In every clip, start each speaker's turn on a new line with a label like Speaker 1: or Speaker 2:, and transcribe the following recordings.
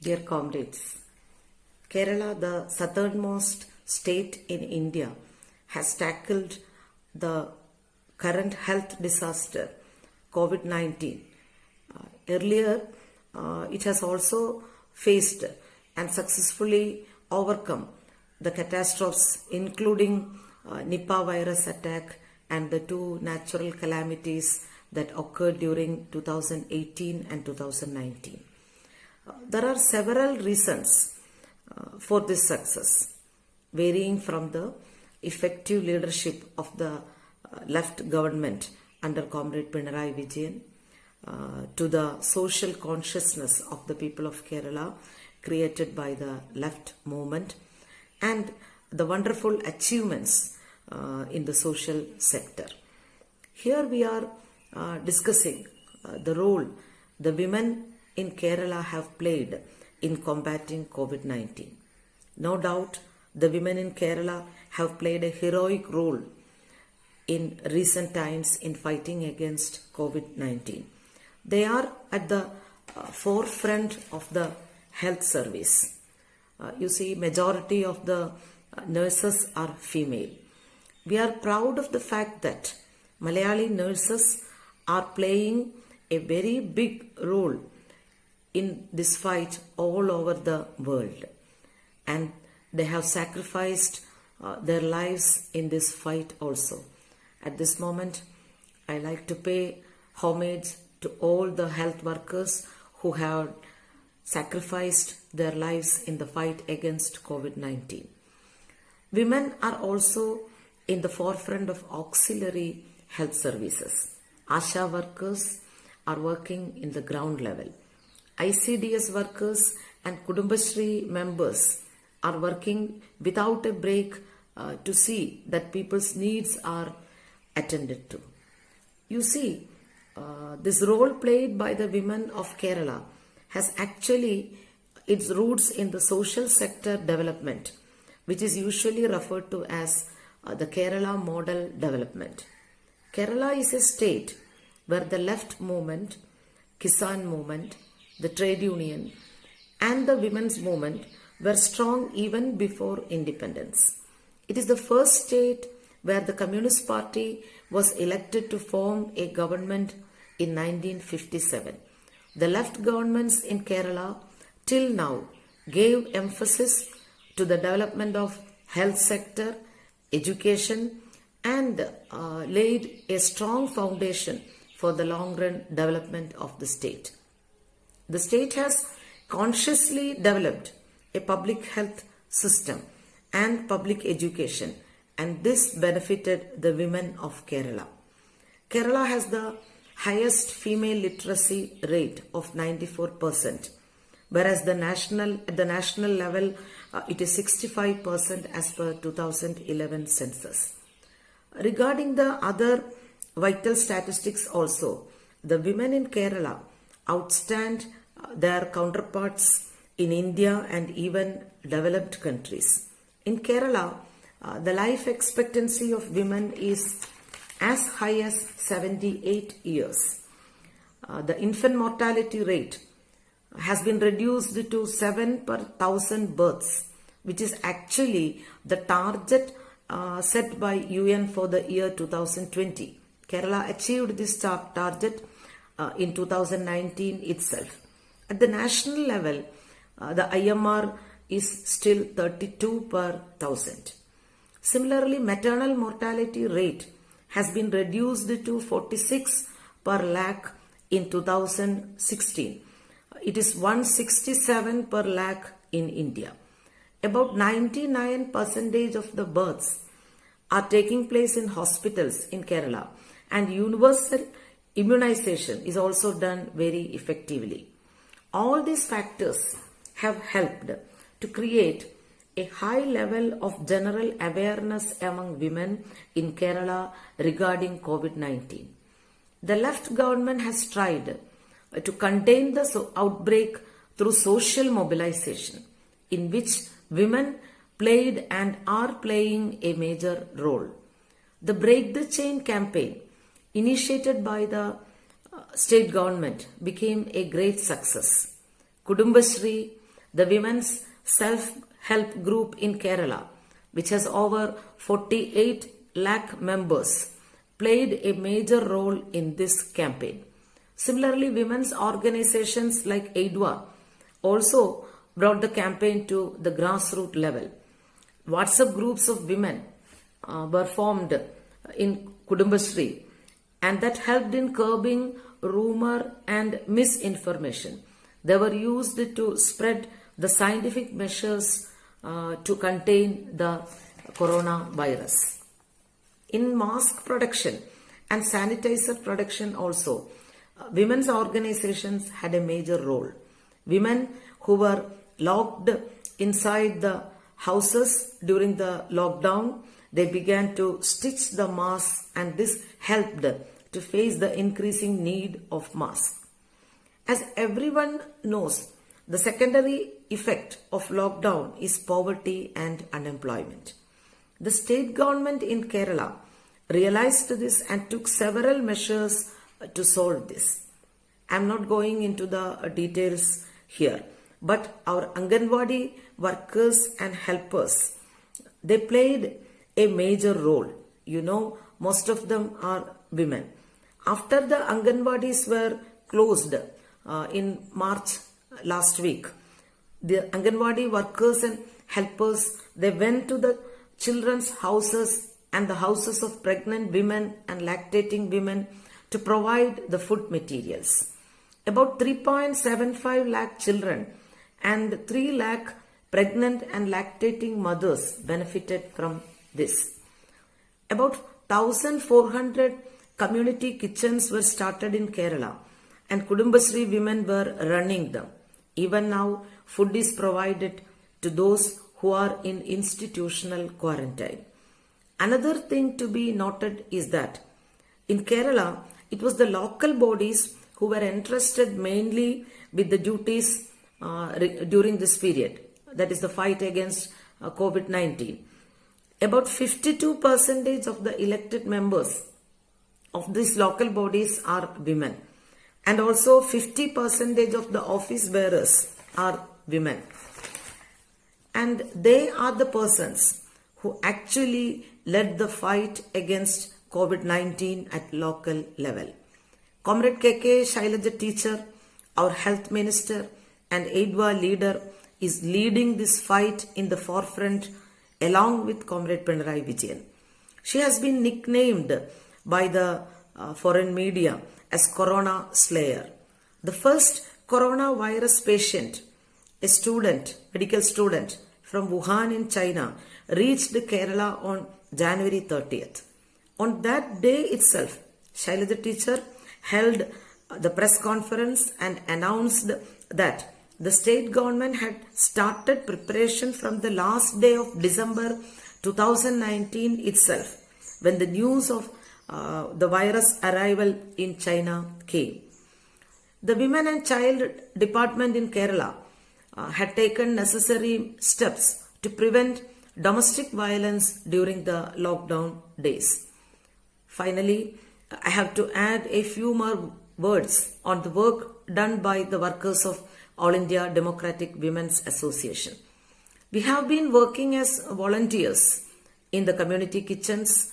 Speaker 1: Dear comrades, Kerala, the southernmost state in India, has tackled the current health disaster, COVID-19. Earlier, it has also faced and successfully overcome the catastrophes, including Nipah virus attack and the two natural calamities that occurred during 2018 and 2019. There are several reasons for this success, varying from the effective leadership of the left government under Comrade Pinarayi Vijayan to the social consciousness of the people of Kerala created by the left movement and the wonderful achievements in the social sector. Here we are discussing the role the women in Kerala have played in combating COVID-19. No doubt, the women in Kerala have played a heroic role in recent times in fighting against COVID-19. They are at the forefront of the health service. You see, majority of the nurses are female. We are proud of the fact that Malayali nurses are playing a very big role in this fight all over the world, and they have sacrificed their lives in this fight also. At this moment, I like to pay homage to all the health workers who have sacrificed their lives in the fight against COVID-19. Women are also in the forefront of auxiliary health services. ASHA workers are working in the ground level. ICDS workers and Kudumbashree members are working without a break to see that people's needs are attended to. You see, this role played by the women of Kerala has actually its roots in the social sector development, which is usually referred to as the Kerala model development. Kerala is a state where the left movement, Kisan movement, the trade union and the women's movement were strong even before independence. It is the first state where the Communist Party was elected to form a government in 1957. The left governments in Kerala till now gave emphasis to the development of health sector, education and laid a strong foundation for the long-run development of the state. The state has consciously developed a public health system and public education, and this benefited the women of Kerala. Kerala has the highest female literacy rate of 94%, whereas at the national level it is 65% as per 2011 census. Regarding the other vital statistics also, the women in Kerala outstand their counterparts in India and even developed countries. In Kerala, the life expectancy of women is as high as 78 years. The infant mortality rate has been reduced to 7 per 1,000 births, which is actually the target set by UN for the year 2020. Kerala achieved this target in 2019 itself. At the national level, the IMR is still 32 per 1,000. Similarly, maternal mortality rate has been reduced to 46 per lakh in 2016. It is 167 per lakh in India. About 99% of the births are taking place in hospitals in Kerala, and universal immunization is also done very effectively. All these factors have helped to create a high level of general awareness among women in Kerala regarding COVID-19. The left government has tried to contain the outbreak through social mobilization, in which women played and are playing a major role. The Break the Chain campaign, initiated by the state government, became a great success. Kudumbashree, the Women's Self-Help Group in Kerala, which has over 48 lakh members, played a major role in this campaign. Similarly, women's organizations like AIDWA also brought the campaign to the grassroots level. WhatsApp groups of women were formed in Kudumbashree, and that helped in curbing rumor and misinformation. They were used to spread the scientific measures to contain the coronavirus. In mask production and sanitizer production also, women's organizations had a major role. Women who were locked inside the houses during the lockdown, they began to stitch the masks, and this helped to face the increasing need of masks. As everyone knows, the secondary effect of lockdown is poverty and unemployment. The state government in Kerala realized this and took several measures to solve this. I am not going into the details here, but our Anganwadi workers and helpers, they played a major role. You know, most of them are women. After the Anganwadis were closed in March last week, the Anganwadi workers and helpers, they went to the children's houses and the houses of pregnant women and lactating women to provide the food materials. About 3.75 lakh children and 3 lakh pregnant and lactating mothers benefited from this. About 1,400 community kitchens were started in Kerala, and Kudumbashree women were running them. Even now, food is provided to those who are in institutional quarantine. Another thing to be noted is that in Kerala, it was the local bodies who were entrusted mainly with the duties during this period, that is the fight against COVID-19. About 52% of the elected members of these local bodies are women, and also 50% of the office bearers are women. And they are the persons who actually led the fight against COVID-19 at local level. Comrade KK Shailaja teacher, our health minister and AIDWA leader, is leading this fight in the forefront along with Comrade Pinarayi Vijayan. She has been nicknamed by the foreign media as Corona Slayer. The first coronavirus patient, a student, medical student from Wuhan in China, reached Kerala on January 30th. On that day itself, Shailaja teacher held the press conference and announced that the state government had started preparation from the last day of December 2019 itself, when the news of the virus arrival in China came. The Women and Child Department in Kerala had taken necessary steps to prevent domestic violence during the lockdown days. Finally, I have to add a few more words on the work done by the workers of All India Democratic Women's Association. We have been working as volunteers in the community kitchens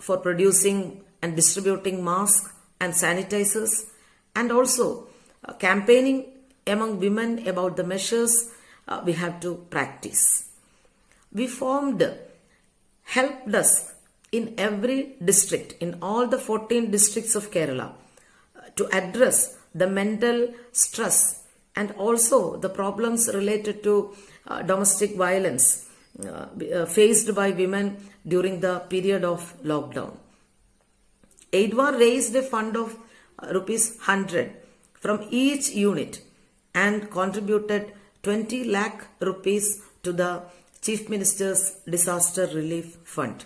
Speaker 1: for producing and distributing masks and sanitizers, and also campaigning among women about the measures we have to practice. We formed help desk in every district, in all the 14 districts of Kerala, to address the mental stress and also the problems related to domestic violence faced by women during the period of lockdown. AIDWA raised a fund of rupees 100 from each unit and contributed 20 lakh rupees to the Chief Minister's Disaster Relief Fund.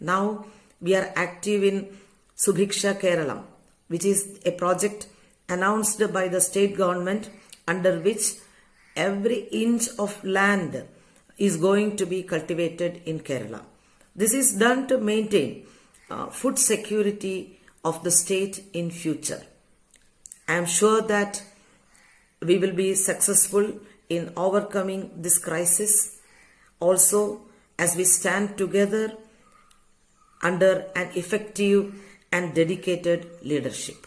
Speaker 1: Now we are active in Subhiksha Kerala, which is a project announced by the state government, under which every inch of land is going to be cultivated in Kerala. This is done to maintain food security of the state in future. I am sure that we will be successful in overcoming this crisis, also as we stand together under an effective and dedicated leadership.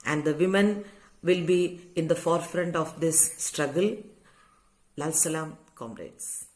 Speaker 1: And the women will be in the forefront of this struggle. Lal Salam, comrades.